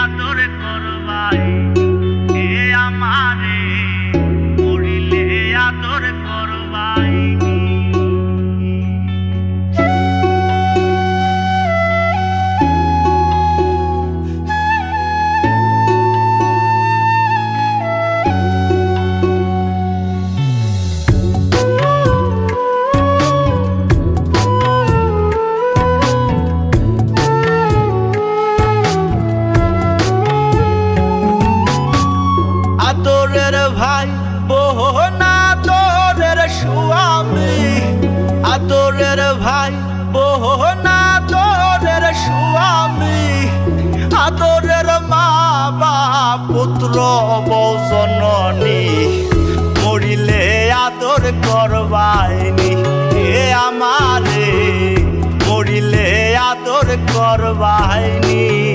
আদর করবাই এ আমারে মরিলে আদর করবাই আদরের ভাই বোন আদরের স্বামী আদরের ভাই বোন আদরের স্বামী আদরের মা বাপ পুত্র বউ জননী মরিলে আদর করবাইনি এ আমারে মরিলে আদর করবাইনি।